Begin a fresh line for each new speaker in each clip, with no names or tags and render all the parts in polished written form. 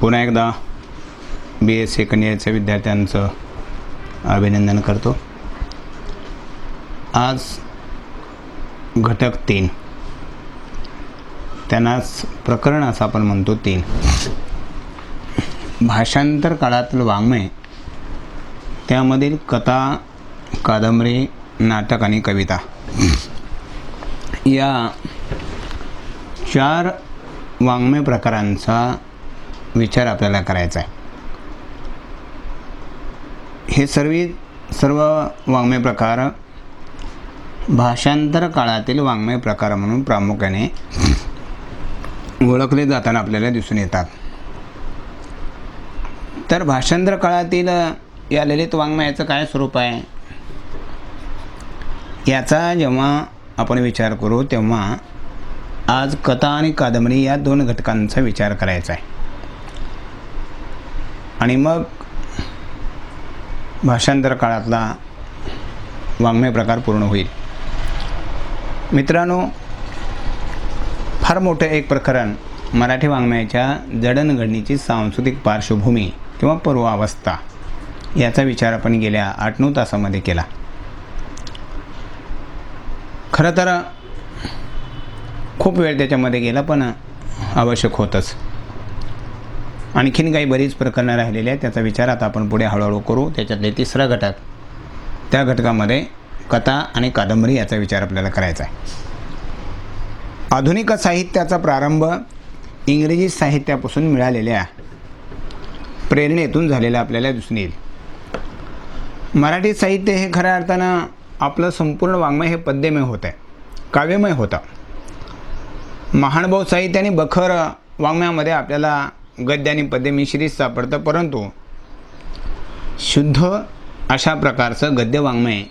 पुन्हा एकदा BS second इयरच्या विद्यार्थ्यांचं अभिनंदन करतो। आज घटक 3 त्यांनाच प्रकरण असं आपण म्हणतो 3 भाषांतर काळातील वाङ्मय, त्यामधील कथा, कादंबरी, नाटक आणि कविता या 4 वाङ्मय प्रकारांचा विचार आपल्याला करायचा आहे। हे सर्व वाङ्मय प्रकार भाषांतर काळातील वाङ्मय प्रकार म्हणून प्रामुख्याने ओळखले जाताना आपल्याला दिसून येतात। तर भाषांतर काळातील या ललित वाङ्मयाचं काय स्वरूप आहे याचा जेव्हा आपण विचार करू तेव्हा आज कथा आणि कादंबरी या 2 घटकांचा विचार करायचा आहे आणि मग भाषांतर काळातला वाङ्मय प्रकार पूर्ण होईल। मित्रांनो, फार मोठं एक प्रकरण मराठी वाङ्मयाच्या जडणघडणीची सांस्कृतिक पार्श्वभूमी किंवा पूर्वावस्था याचा विचार आपण गेल्या 8-9 तासामध्ये केला। खरं तर खूप वेळ त्याच्यामध्ये गेला, पण आवश्यक होतंच। आणखीन काही बरीच प्रकरणं राहिलेली आहेत, त्याचा विचार आता आपण पुढे हळूहळू करू। त्याच्यातले 3रा घटक, त्या घटकामध्ये कथा आणि कादंबरी याचा विचार आपल्याला करायचा आहे। आधुनिक साहित्याचा प्रारंभ इंग्रजी साहित्यापासून मिळालेल्या प्रेरणेतून झालेला आपल्याला दिसून येईल। मराठी साहित्य हे खऱ्या अर्थानं आपलं संपूर्ण वाङ्मय हे पद्यमय होतं आहे, काव्यमय होतं। महानुभाव साहित्य आणि बखर वाङ्मयामध्ये आपल्याला गद्य आणि पद्य मिश्रित सापडतं, परंतु शुद्ध अशा प्रकारचं गद्य वाङ्मय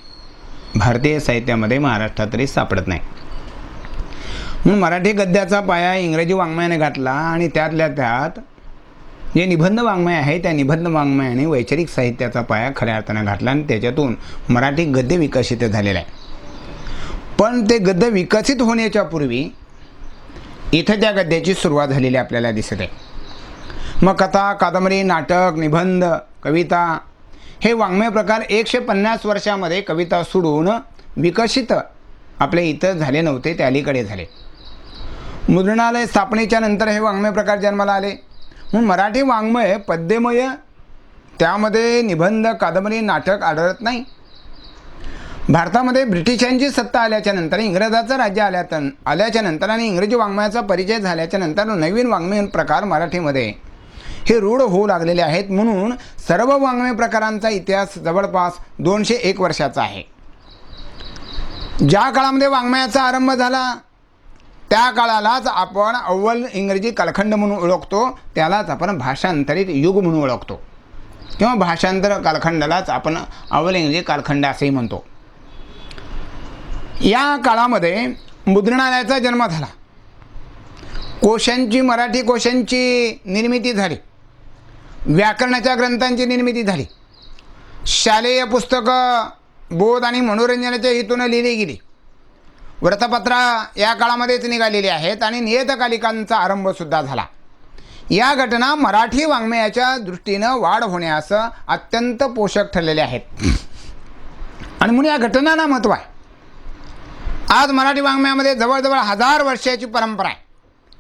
भारतीय साहित्यामध्ये महाराष्ट्रात तरी सापडत नाही। म्हणून मराठी गद्याचा पाया इंग्रजी वाङ्मयाने घातला आणि त्यातल्या त्यात जे निबंध वाङ्मय आहे त्या निबंध वाङ्मयाने वैचारिक साहित्याचा पाया खऱ्या अर्थानं घातला आणि त्याच्यातून मराठी गद्य विकसित झालेलं आहे। पण ते गद्य विकसित होण्याच्या पूर्वी इथं त्या गद्याची सुरुवात झालेली आपल्याला दिसत आहे। मग कथा, कादंबरी, नाटक, निबंध, कविता हे वाङ्मय प्रकार 150 वर्षामध्ये कविता सोडून विकसित आपल्या इथं झाले नव्हते, ते अलीकडे झाले। मुद्रणालय स्थापनेच्या नंतर हे वाङ्मय प्रकार जन्माला आले। म्हणून मराठी वाङ्मय पद्यमय, त्यामध्ये निबंध, कादंबरी, नाटक आढळत नाही। भारतामध्ये ब्रिटिशांची सत्ता आल्याच्या नंतर, इंग्रजाचं राज्य आल्याच्या नंतर आणि इंग्रजी वाङ्मयाचा परिचय झाल्याच्या नंतर नवीन वाङ्मय प्रकार मराठीमध्ये हे रूढ होऊ लागलेले आहेत। म्हणून सर्व वाङ्मय प्रकारांचा इतिहास जवळपास 201 वर्षाचा आहे। ज्या काळामध्ये वाङ्मयाचा आरंभ झाला त्या काळालाच आपण अव्वल इंग्रजी कालखंड म्हणून ओळखतो, त्यालाच आपण भाषांतरित युग म्हणून ओळखतो किंवा भाषांतर कालखंडालाच आपण अव्वल इंग्रजी कालखंड असेही म्हणतो। या काळामध्ये मुद्रणालयाचा जन्म झाला, कोशांची, मराठी कोशांची निर्मिती झाली, व्याकरणाच्या ग्रंथांची निर्मिती झाली, शालेय पुस्तकं बोध आणि मनोरंजनाच्या हेतून लिहिली गेली, वृत्तपत्र या काळामध्येच निघालेली आहेत आणि नियतकालिकांचा आरंभसुद्धा झाला। या घटना मराठी वाङ्मयाच्या दृष्टीनं वाढ होण्यास अत्यंत पोषक ठरलेल्या आहेत आणि म्हणून या घटनांना महत्त्व आहे। आज मराठी वाङ्मयामध्ये जवळजवळ 1000 वर्षाची परंपरा आहे।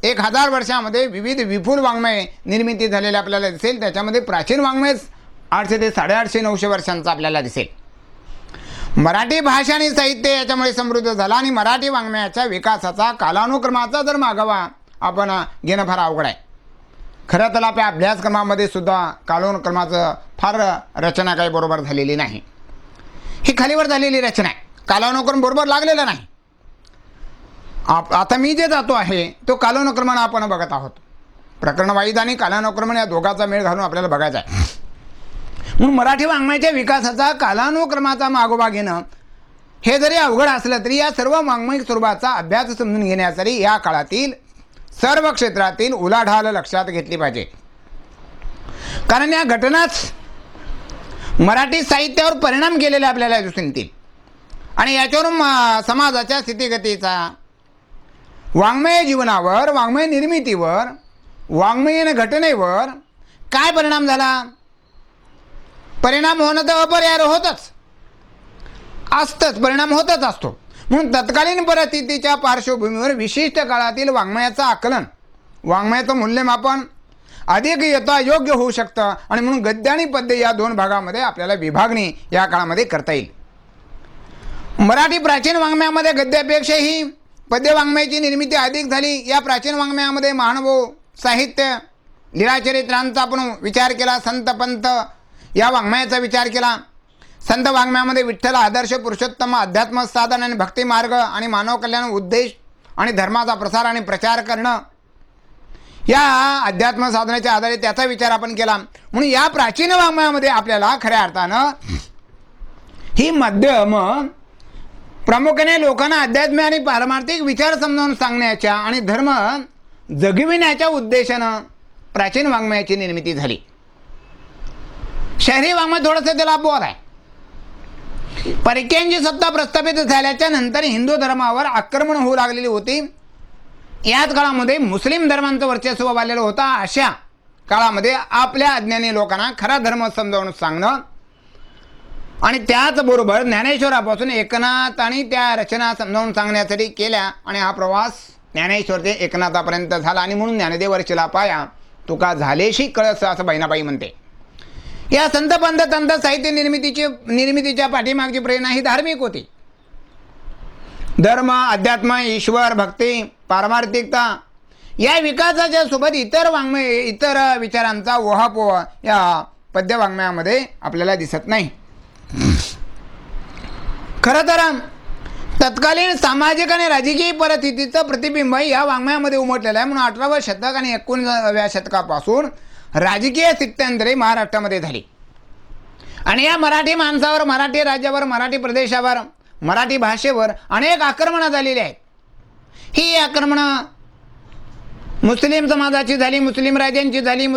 1000 वर्षामध्ये विविध विपुल वाङ्मय निर्मिती झालेली आपल्याला दिसेल। त्याच्यामध्ये प्राचीन वाङ्मय 800 ते 850-900 वर्षांचा आपल्याला दिसेल। मराठी भाषा आणि साहित्य याच्यामुळे समृद्ध झाला आणि मराठी वाङ्मयाच्या विकासाचा कालानुक्रमाचा जर मागोवा आपण घेणं फार अवघड आहे। खरं तर आपल्या अभ्यासक्रमामध्ये सुद्धा कालानुक्रमाचं फार रचना काही बरोबर झालेली नाही। ही खालीवर झालेली रचना आहे, कालानुक्रम बरोबर लागलेला नाही। आता मी जे जातो आहे तो कालानुक्रमाने आपण बघत आहोत। प्रकरणवाईज आणि कालानुक्रमण या दोघांचा मेळ घालून आपल्याला बघायचा आहे। म्हणून मराठी वाङ्मयाच्या विकासाचा कालानुक्रमाचा मागोवा घेणं हे जरी अवघड असलं तरी या सर्व वाङ्मय स्वरूपाचा अभ्यास समजून घेण्यासाठी या काळातील सर्व क्षेत्रातील उलाढाल लक्षात घेतली पाहिजे। कारण या घटनाच मराठी साहित्यावर परिणाम केलेले आपल्याला दिसून येतील आणि याच्यावरून समाजाच्या स्थितिगतीचा, वाङ्मय जीवनावर, वाङ्मय निर्मितीवर, वाङ्मयीन घटनेवर काय परिणाम झाला? परिणाम होणं तर अपरिहार्य होतच असतंच, परिणाम होतच असतो. म्हणून तत्कालीन परिस्थितीच्या पार्श्वभूमीवर विशिष्ट काळातील वाङ्मयाचं आकलन, वाङ्मयाचं मूल्यमापन अधिक योग्य होऊ शकतं आणि म्हणून गद्य आणि पद्य या दोन भागामध्ये आपल्याला विभागणी या काळामध्ये करता येईल. मराठी प्राचीन वाङ्मयामध्ये गद्यापेक्षाही पद्य वाङ्मयाची निर्मिती अधिक झाली. या प्राचीन वाङ्मयामध्ये महानुभव साहित्य, लीळाचरित्रांचा आपण विचार केला, संत पंत या वाङ्मयाचा विचार केला. संत वाङ्मयामध्ये विठ्ठल आदर्श, पुरुषोत्तम, अध्यात्म साधन आणि भक्ती मार्ग आणि मानव कल्याण उद्देश आणि धर्माचा प्रसार आणि प्रचार करणं या अध्यात्म साधनाच्या आधारे त्याचा विचार आपण केला. म्हणून या प्राचीन वाङ्मयामध्ये आपल्याला खऱ्या अर्थानं ही माध्यम प्रामुख्याने लोकांना अध्यात्म आणि पारमार्थिक विचार समजावून सांगण्याच्या आणि धर्म जगविण्याच्या उद्देशानं प्राचीन वाङ्मयाची निर्मिती झाली. शहरी वाङ्मय थोडंसं त्याला अपवाद आहे. परकीयांची सत्ता प्रस्थापित झाल्याच्या नंतर हिंदू धर्मावर आक्रमण होऊ लागलेली होती. याच काळामध्ये मुस्लिम धर्मांचं वर्चस्व वाढलेलं होतं. अशा काळामध्ये आपल्या अज्ञानी लोकांना खरा धर्म समजावून सांगणं आणि त्याचबरोबर ज्ञानेश्वरापासून एकनाथ आणि त्या रचना समजावून सांगण्यासाठी केल्या आणि हा प्रवास ज्ञानेश्वर ते एकनाथापर्यंत झाला. आणि म्हणून ज्ञानदेव रचिला पाया तुका झालेशी कळस असं बहिणाबाई म्हणते. या संत पंथ तंत्र साहित्य निर्मितीच्या पाठीमागची प्रेरणा ही धार्मिक होती. धर्म, अध्यात्म, ईश्वर, भक्ती, पारमार्थिकता या विकासाच्या सोबत इतर विचारांचा ओहापोह या पद्य वाङ्मयामध्ये आपल्याला दिसत नाही. खरं तर तत्कालीन सामाजिक आणि राजकीय परिस्थितीचं प्रतिबिंब या वाङ्मयामध्ये उमटलेलं आहे. म्हणून 18व्या शतक आणि 19व्या शतकापासून राजकीय स्थित्यंतरे महाराष्ट्रामध्ये झाली आणि या मराठी माणसावर, मराठी राज्यावर, मराठी प्रदेशावर, मराठी भाषेवर अनेक आक्रमणं झालेली आहेत. ही आक्रमणं मुस्लिम समाजाची झाली, मुस्लिम राजांची झाली,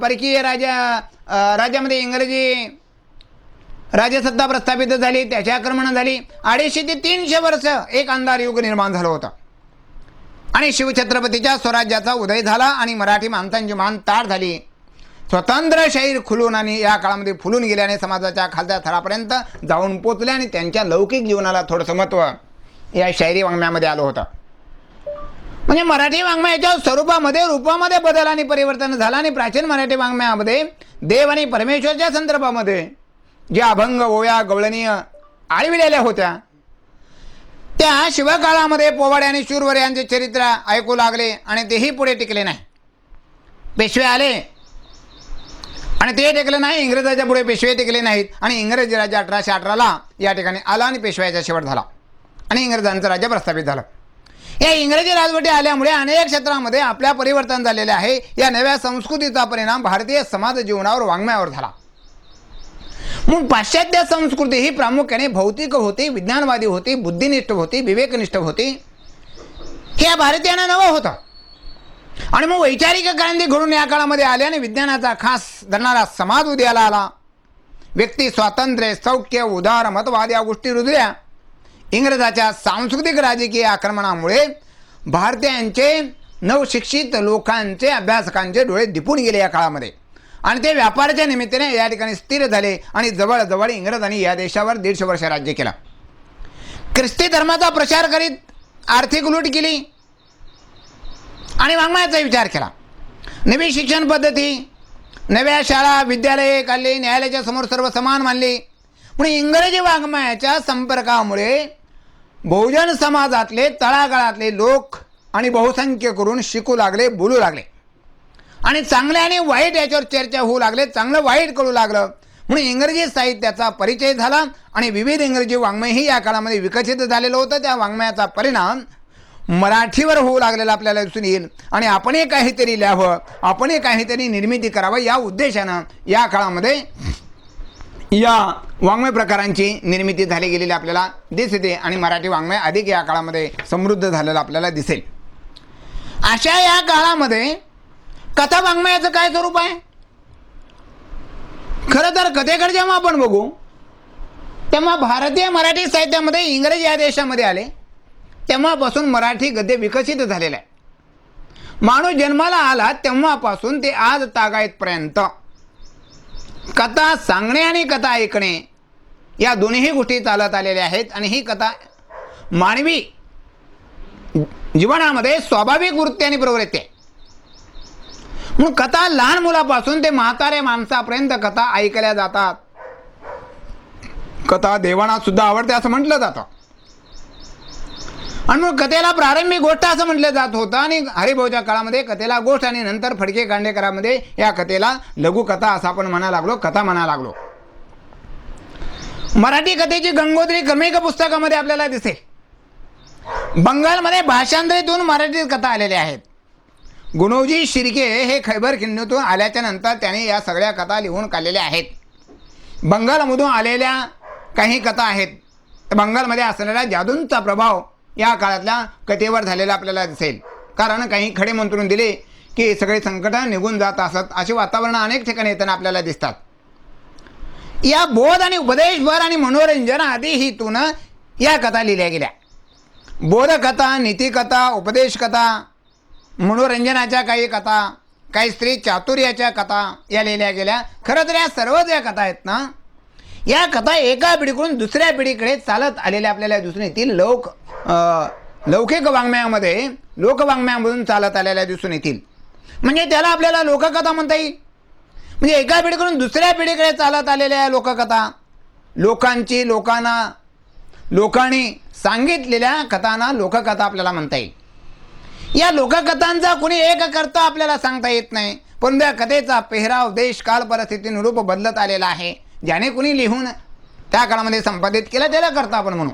परकीय राज्यामध्ये इंग्रजी राजसत्ता प्रस्थापित झाली, त्याची आक्रमणं झाली. 250 ते 300 वर्ष एक अंधार युग निर्माण झालं होतं आणि शिवछत्रपतीच्या स्वराज्याचा उदय झाला आणि मराठी माणसांची मान ताठ झाली. स्वतंत्र शाहीर खुलून आणि या काळामध्ये फुलून गेल्याने समाजाच्या खालच्या थरापर्यंत जाऊन पोचले आणि त्यांच्या लौकिक जीवनाला थोडंसं महत्त्व या शाहिरी वाङ्मयामध्ये आलं होतं. म्हणजे मराठी वाङ्मयाच्या स्वरूपामध्ये, रूपामध्ये बदल आणि परिवर्तन झालं आणि प्राचीन मराठी वाङ्मयामध्ये देव आणि परमेश्वरच्या संदर्भामध्ये ज्या अभंग, ओव्या, गवळणीय आळविलेल्या होत्या त्या शिवकाळामध्ये पोवाडे आणि शूरवर यांचे चरित्र ऐकू लागले आणि तेही पुढे टिकले नाही. पेशवे आले आणि ते टिकले नाही. इंग्रजाच्या पुढे पेशवे टिकले नाहीत आणि इंग्रजी राज्य 1818ला या ठिकाणी आला आणि पेशव्याचा शेवट झाला आणि इंग्रजांचं राज्य प्रस्थापित झालं. या इंग्रजी राजवटी आल्यामुळे अनेक क्षेत्रामध्ये आपल्या परिवर्तन झालेले आहे. या नव्या संस्कृतीचा परिणाम भारतीय समाज जीवनावर, वाङ्मयावर झाला. म्हणून पाश्चात्य संस्कृती ही प्रामुख्याने भौतिक होती, विज्ञानवादी होती, बुद्धिनिष्ठ होती, विवेकनिष्ठ होती. हे या भारतीयांना नवं होतं आणि मग वैचारिक क्रांती घडून या काळामध्ये आले आणि विज्ञानाचा खास धरणारा समाज उदयाला आला. व्यक्ती स्वातंत्र्य, सौख्य, उदार मतवाद या गोष्टी रुजल्या. इंग्रजाच्या सांस्कृतिक राजकीय आक्रमणामुळे भारतीयांचे, नवशिक्षित लोकांचे, अभ्यासकांचे डोळे दिपून गेले या काळामध्ये आणि ते व्यापाराच्या निमित्ताने या ठिकाणी स्थिर झाले आणि जवळजवळ इंग्रजांनी या देशावर 150 वर्ष राज्य केलं. ख्रिस्ती धर्माचा प्रचार करीत आर्थिक लूट केली आणि वाङ्मयाचा विचार केला. नवी शिक्षण पद्धती, नव्या शाळा, विद्यालये काढली, न्यायालयाच्या समोर सर्व समान मानली. म्हणून इंग्रजी वाङ्मयाच्या संपर्कामुळे बहुजन समाजातले, तळागाळातले लोक आणि बहुसंख्य करून शिकू लागले, बोलू लागले आणि चांगले आणि वाईट याच्यावर चर्चा होऊ लागले, चांगलं वाईट कळू लागलं. म्हणून इंग्रजी साहित्याचा परिचय झाला आणि विविध इंग्रजी वाङ्मयही या काळामध्ये विकसित झालेलं होतं. त्या वाङ्मयाचा परिणाम मराठीवर होऊ लागलेला आपल्याला दिसून येईल आणि आपणही काहीतरी लिहावं, आपणही काहीतरी निर्मिती करावं या उद्देशानं या काळामध्ये या वाङ्मय प्रकारांची निर्मिती झाली गेलेली आपल्याला दिसते आणि मराठी वाङ्मय अधिक या काळामध्ये समृद्ध झालेलं आपल्याला दिसेल. अशा या काळामध्ये कथा वाङ्मयाचं काय स्वरूप आहे? खरं तर कथेकडे जेव्हा आपण बघू तेव्हा भारतीय मराठी साहित्यामध्ये इंग्रजी या देशामध्ये आले तेव्हापासून मराठी गद्य विकसित झालेलं आहे. माणूस जन्माला आला तेव्हापासून ते आज तागायतपर्यंत कथा सांगणे आणि कथा ऐकणे या दोन्ही गोष्टी चालत आलेल्या आहेत. आणि ही कथा मानवी जीवनामध्ये स्वाभाविक वृत्ती आणि प्रवृत्ती आहे. म्हणून कथा लहान मुलापासून ते म्हातारे माणसापर्यंत कथा ऐकल्या जातात. कथा देवांना सुद्धा आवडते असं म्हटलं जातं. आणि मग कथेला प्रारंभी गोष्ट असं म्हटलं जात होतं आणि हरिभाऊच्या काळामध्ये कथेला गोष्ट आणि नंतर फडके कांडेकरामध्ये या कथेला लघुकथा असं आपण म्हणायला लागलो, कथा म्हणायला लागलो. मराठी कथेची गंगोत्री क्रमिक पुस्तकामध्ये आपल्याला दिसेल. बंगालमध्ये भाषांतरीतून मराठीत कथा आलेल्या आहेत. गुणोजी शिर्के हे खैबर खिंडीतून आल्याच्या नंतर त्यांनी या सगळ्या कथा लिहून काढलेल्या आहेत. बंगालमधून आलेल्या काही कथा आहेत. बंगालमध्ये असलेला जादूंचा प्रभाव या काळातल्या कथेवर झालेला आपल्याला दिसेल. कारण काही खडे मंत्रून दिले की सगळे संकट निघून जात असत असे वातावरण अनेक ठिकाणी येताना आपल्याला दिसतात. या बोध आणि उपदेशभर आणि मनोरंजन आदी हेतून या कथा लिहिल्या गेल्या. बोधकथा, नीतिकथा, उपदेशकथा, मनोरंजनाच्या काही कथा, काही स्त्री चातुर्याच्या कथा या लिहिल्या गेल्या. खरं तर या सर्वच या कथा आहेत ना, या कथा एका पिढीकडून दुसऱ्या पिढीकडे चालत आलेल्या आपल्याला दिसून येतील. लौकिक वाङ्मयामध्ये लोकवाङ्मयामधून चालत आलेल्या दिसून येतील. म्हणजे त्याला आपल्याला लोककथा म्हणता येईल. म्हणजे एका पिढीकडून दुसऱ्या पिढीकडे चालत आलेल्या लोककथा, लोकांनी सांगितलेल्या कथांना लोककथा आपल्याला म्हणता येईल. या लोककथांचा कुणी एक करता आपल्याला सांगता येत नाही, पण या कथेचा पेहराव देश काल परिस्थितीनुरूप बदलत आलेला आहे. ज्याने कुणी लिहून त्या काळामध्ये संपादित केलं त्याला करता आपण म्हणू.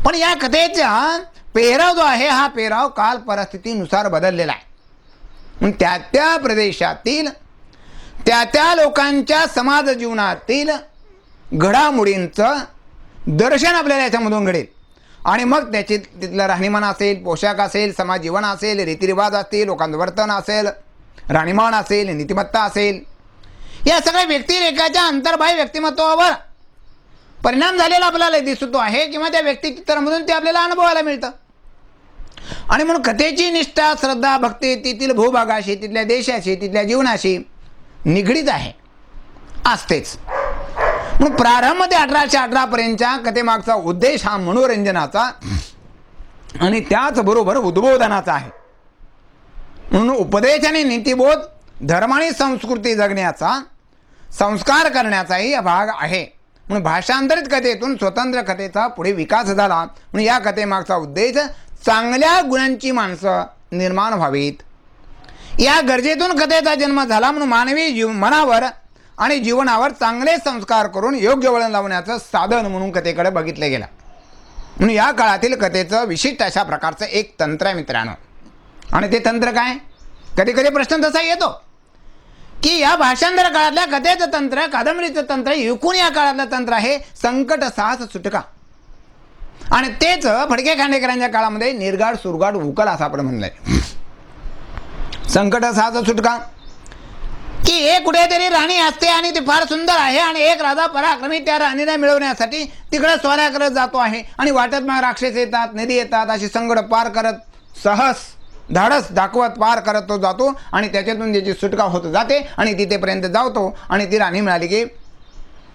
पण या कथेचा पेहराव जो आहे हा पेहराव काल परिस्थितीनुसार बदललेला आहे. म्हणून त्या प्रदेशातील त्या लोकांच्या समाज जीवनातील घडामोडींचं दर्शन आपल्याला याच्यामधून घडेल. आणि मग तिथलं राहणीमान असेल, पोशाख असेल, समाज जीवन असेल, रीतिरिवाज असतील, लोकांचं वर्तन असेल, राहणीमान असेल, नीतिमत्ता असेल, या सगळ्या व्यक्तिरेखाच्या अंतर्बाह्य व्यक्तिमत्वावर परिणाम झालेला आपल्याला दिसतो आहे किंवा त्या व्यक्तिचित्रामधून ते आपल्याला अनुभवायला मिळतं. आणि म्हणून कथेची निष्ठा, श्रद्धा, भक्ती तिथील भूभागाशी, तिथल्या देशाशी, तिथल्या जीवनाशी निगडीत आहे, असतेच. म्हणून प्रारंभ ते 1818 पर्यंतच्या कथेमागचा उद्देश हा मनोरंजनाचा आणि त्याचबरोबर उद्बोधनाचा आहे. म्हणून उपदेश आणि नीतिबोध, धर्म आणि संस्कृती जगण्याचा, संस्कार करण्याचाही भाग आहे. म्हणून भाषांतरित कथेतून स्वतंत्र कथेचा पुढे विकास झाला. म्हणून या कथेमागचा उद्देश चांगल्या गुणांची माणसं निर्माण व्हावीत या गरजेतून कथेचा जन्म झाला. म्हणून मानवी मनावर आणि जीवनावर चांगले संस्कार करून योग्य वळण लावण्याचं साधन म्हणून कथेकडे बघितलं गेलं. म्हणून या काळातील कथेचं विशिष्ट अशा प्रकारचं एक तंत्र आहे मित्रांनो. आणि ते तंत्र काय? कधी कधी प्रश्न तसा येतो की या भाषांतर काळातल्या कथेचं तंत्र, कादंबरीचं तंत्र एकूण या काळातलं तंत्र आहे संकट, साहस, सुटका. आणि तेच फडके खांडेकरांच्या काळामध्ये निर्गाड, सुरगाड, उकल असं आपण म्हणलंय. संकट, साहस, सुटका की एक कुठेतरी राणी असते आणि ती फार सुंदर आहे आणि एक राजा पराक्रमी त्या राणीला मिळवण्यासाठी तिकडे स्वाऱ्या करत जातो आहे आणि वाटत मग राक्षस येतात, नदी येतात, अशी संकट पार करत सहस धाडस दाखवत पार करत तो जातो आणि त्याच्यातून त्याची सुटका होत जाते आणि तिथेपर्यंत जातो आणि ती राणी मिळाली की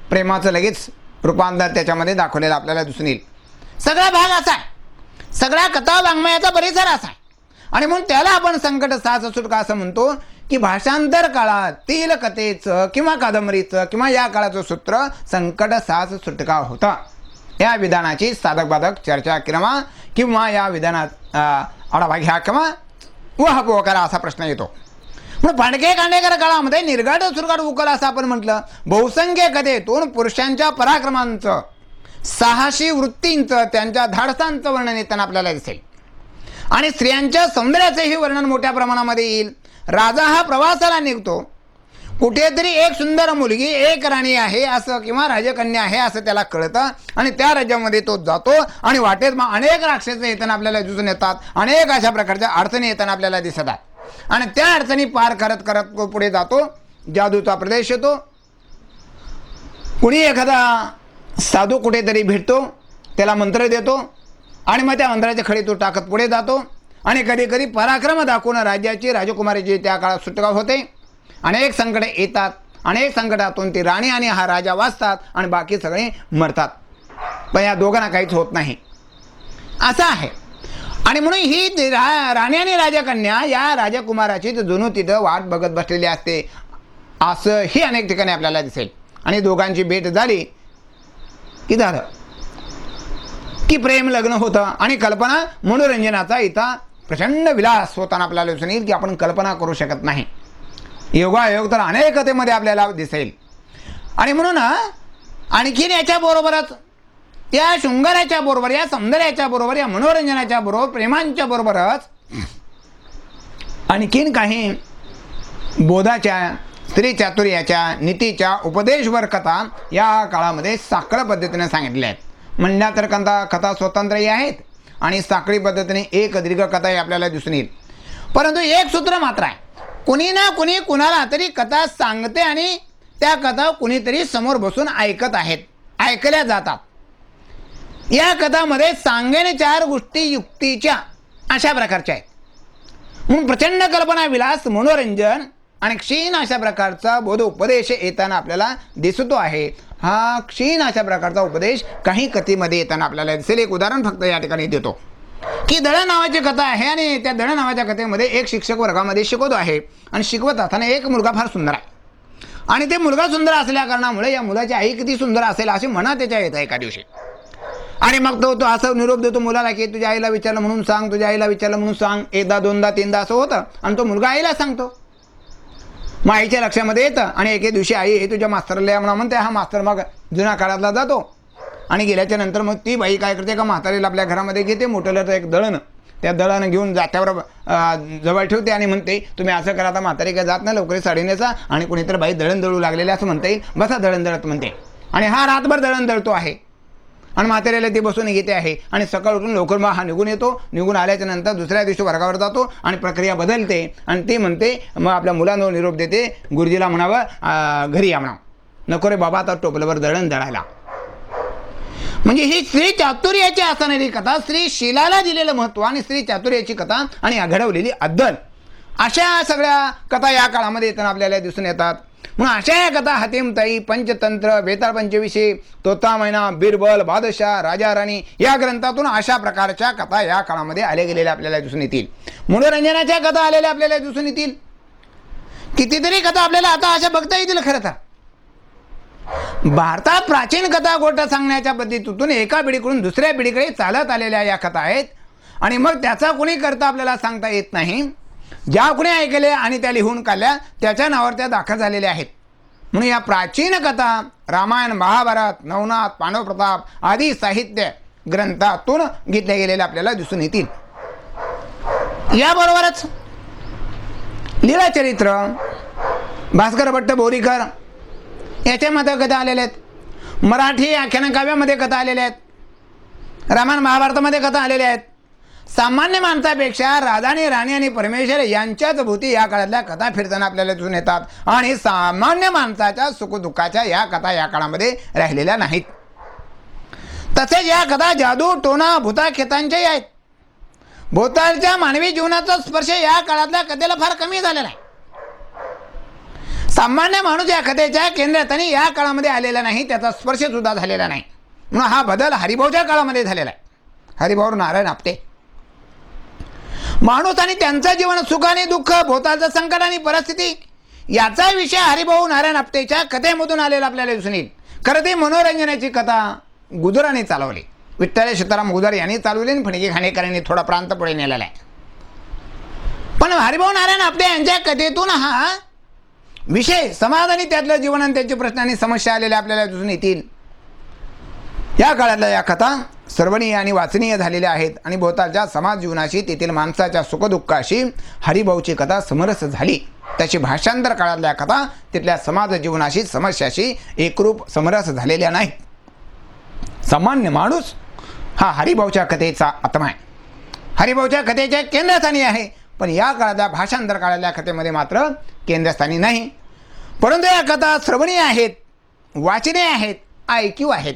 प्रेमाचं लगेच रूपांतर त्याच्यामध्ये दाखवलेलं आपल्याला दिसून येईल. सगळा भाग असा आहे, सगळ्या कथा वाङ्मयाचा परिसर असा आहे. आणि म्हणून त्याला आपण संकट, साहस, सुटका असं म्हणतो की भाषांतर काळातील कथेचं किंवा कादंबरीचं किंवा या काळाचं सूत्र संकट, साहस, सुटका होता. या विधानाची साधक बाधक चर्चा किंवा या विधानात आढावा घ्या किंवा वह करा असा प्रश्न येतो. म्हणून फडके कांडेकर काळामध्ये निर्गाड, सुरगाड, उकल असं आपण म्हटलं. बहुसंख्य कथेतून पुरुषांच्या पराक्रमांचं, साहसी वृत्तींचं, त्यांच्या धाडसांचं वर्णन येताना आपल्याला दिसेल. आणि स्त्रियांच्या सौंदर्याचंही वर्णन मोठ्या प्रमाणामध्ये येईल. राजा हा प्रवासाला निघतो, कुठेतरी एक सुंदर मुलगी, एक राणी आहे असं किंवा राजकन्या आहे असं त्याला कळतं आणि त्या राज्यामध्ये तो जातो आणि वाटेत मग अनेक राक्षस येताना आपल्याला दिसून येतात, अनेक अशा प्रकारच्या अडचणी येताना आपल्याला दिसतात आणि त्या अडचणी पार करत करत तो पुढे जातो. जादूचा प्रदेश येतो, कुणी एखादा साधू कुठेतरी भेटतो, त्याला मंत्र देतो आणि मग त्या मंत्राचे खडे तो टाकत पुढे जातो आणि कधी कधी पराक्रम दाखवून राज्याची राजकुमारीची त्या काळात सुटका होते. अनेक संकटे येतात, अनेक संकटातून ती राणी आणि हा राजा वाचतात आणि बाकी सगळे मरतात. पण या दोघांना काहीच होत नाही असं आहे. आणि म्हणून ही राणी आणि राजकन्या या राजकुमाराची जणू तिथं वाट बघत बसलेली असते असंही अनेक ठिकाणी आपल्याला दिसेल. आणि दोघांची भेट झाली की झालं की प्रेम लग्न होतं आणि कल्पना मनोरंजनाचा इथं प्रचंड विलास होताना आपल्याला दिसून येईल की आपण कल्पना करू शकत नाही. योगायोग तर अनेकतेमध्ये आपल्याला दिसेल. आणि म्हणून आणखीन याच्याबरोबरच या शृंगाराच्या बरोबर, या सौंदर्याच्या बरोबर, या मनोरंजनाच्या बरोबर, प्रेमांच्या बरोबरच आणखीन काही बोधाच्या, स्त्री चातुर्याच्या, नीतीच्या, उपदेशवर कथा या काळामध्ये साखळ पद्धतीने सांगितल्या आहेत. म्हणल्या तर कथा स्वतंत्रही आहेत आणि साखळी पद्धतीने एक दीर्घ कथाही आपल्याला दिसून येईल. परंतु एक सूत्र मात्र आहे, कुणी ना कुणी कुणाला तरी कथा सांगते आणि त्या कथा कुणीतरी समोर बसून ऐकत आहेत, ऐकल्या जातात. या कथामध्ये सांगेन चार गोष्टी युक्तीच्या अशा प्रकारच्या आहेत. म्हणून प्रचंड कल्पना विलास, मनोरंजन आणि क्षीण अशा प्रकारचा बोध उपदेश येताना आपल्याला दिसतो आहे. हा क्षीण अशा प्रकारचा उपदेश काही कथेमध्ये येताना आपल्याला दिसेल. एक उदाहरण फक्त या ठिकाणी देतो की दळ नावाची कथा आहे आणि त्या दळ नावाच्या कथेमध्ये एक शिक्षक वर्गामध्ये शिकवतो आहे आणि शिकवत असताना एक मुलगा फार सुंदर आहे आणि ते मुलगा सुंदर असल्या कारणामुळे या मुलाची आई किती सुंदर असेल अशी मनात त्याच्या येतं एका दिवशी. आणि मग तो असं निरोप देतो मुलाला की तुझ्या आईला विचारलं म्हणून सांग, तुझ्या आईला विचारलं म्हणून सांग. एकदा दोनदा तीनदा असं होतं आणि तो मुलगा आईला सांगतो. मग आईच्या लक्षामध्ये येतं आणि एके दिवशी आई हे तुझ्या मास्तरला या म्हणते. हा मास्तर मग जुन्या काळातला जातो आणि गेल्याच्या नंतर मग ती बाई काय करते का म्हातारीला आपल्या घरामध्ये घेते, मोठं एक दळण, त्या दळण घेऊन जात्यावर जवळ ठेवते आणि म्हणते तुम्ही असं करा, आता म्हातारी काय जात नाही, लवकरी साडी नेसा आणि कोणीतरी बाई दळण दळू लागलेले असं म्हणता येईल, बसा दळण दळत म्हणते. आणि हा रातभर दळण दळतो आहे आणि म्हाताऱ्याला ती बसून घेते आहे आणि सकाळ उठून लवकर मग हा निघून येतो. निघून आल्याच्या नंतर दुसऱ्या दिवशी वर्गावर जातो आणि प्रक्रिया बदलते आणि ती म्हणते मग आपल्या मुलांवर निरोप देते, गुरुजीला म्हणावं घरी या म्हणावं, नको रे बाबा आता टोपल्यावर दळण दळायला. म्हणजे ही स्त्री चातुर्याची असणारी कथा, स्त्री शीलाला दिलेलं महत्त्व आणि स्त्री चातुर्याची कथा आणि घडवलेली अद्दल अशा सगळ्या कथा या काळामध्ये येताना आपल्याला दिसून येतात. म्हणून अशा या कथा हतीमताई, पंचतंत्र, बेताळ पंचविशी, तोता मैना, बिरबल, बादशाह, राजा राणी या ग्रंथातून अशा प्रकारच्या कथा या काळामध्ये आल्या गेलेल्या आपल्याला दिसून येतील. मनोरंजनाच्या कथा आलेल्या आपल्याला दिसून येतील. कितीतरी कथा आपल्याला आता अशा बघता येतील. खरं तर भारतात प्राचीन कथा गोष्ट सांगण्याच्या पद्धतीतून एका पिढीकडून दुसऱ्या पिढीकडे चालत आलेल्या या कथा आहेत आणि मग त्याचा कोणी करता आपल्याला सांगता येत नाही. ज्या कोणी ऐकल्या आणि त्या लिहून काढल्या त्याच्या नावावर त्या दाखल झालेल्या आहेत. म्हणून या प्राचीन कथा रामायण, महाभारत, नवनाथ, पांडव प्रताप आदी साहित्य ग्रंथातून घेतल्या गेलेल्या आपल्याला दिसून येतील. याबरोबरच लीळाचरित्र, भास्कर भट्ट बोरीकर याच्यामध्ये कथा आलेल्या आहेत. मराठी आख्यान काव्यामध्ये कथा आलेल्या आहेत. रामायण महाभारतामध्ये कथा आलेल्या आहेत. सामान्य माणसापेक्षा राजा आणि राणी आणि परमेश्वर यांच्याच भोवती या काळातल्या कथा फिरताना आपल्याला दिसून येतात आणि सामान्य माणसाच्या सुखदुःखाच्या या कथा या काळामध्ये राहिलेल्या नाहीत. तसेच या कथा जादू, टोना, भूताखेतांच्याही आहेत. भोवतालच्या मानवी जीवनाचा स्पर्श या काळातल्या कथेला फार कमी झालेला आहे. सामान्य माणूस या कथेच्या केंद्रात आणि या काळामध्ये आलेला नाही, त्याचा स्पर्श सुद्धा झालेला नाही. म्हणून हा बदल हरिभाऊच्या काळामध्ये झालेला आहे. हरिभाऊ नारायण आपटे माणूस आणि त्यांचं जीवन, सुख आणि दुःख, भोवतालचं संकट आणि परिस्थिती याचा विषय हरिभाऊ नारायण आपटेच्या कथेमधून आलेला आपल्याला दिसून येईल. खरं ते मनोरंजनाची कथा गुजराने चालवली. विठ्ठल सीताराम गुजर यांनी चालवली आणि फणके खाणेकरांनी थोडा प्रांत पुढे नेलेला आहे. पण हरिभाऊ नारायण आपटे यांच्या कथेतून हा विषय समाज आणि त्यातलं जीवन आणि त्याचे प्रश्न आणि समस्या आलेल्या आपल्याला दिसून येतील. या काळातल्या या कथा सर्वणीय आणि वाचनीय झालेल्या आहेत आणि भोवतालच्या समाज जीवनाशी, तेथील माणसाच्या सुखदुःखाशी हरिभाऊची कथा समरस झाली. त्याची भाषांतर काळातल्या कथा तिथल्या समाज जीवनाशी, समस्याशी एकरूप समरस झालेल्या नाहीत. सामान्य माणूस हा हरिभाऊच्या कथेचा आत्मा आहे, हरिभाऊच्या कथेच्या केंद्रस्थानी आहे. पण या काळातल्या भाषांतर काळातल्या कथेमध्ये मात्र केंद्रस्थानी नाही. परंतु या कथा श्रवणीय आहेत, वाचनीय आहेत, ऐकीव आहेत.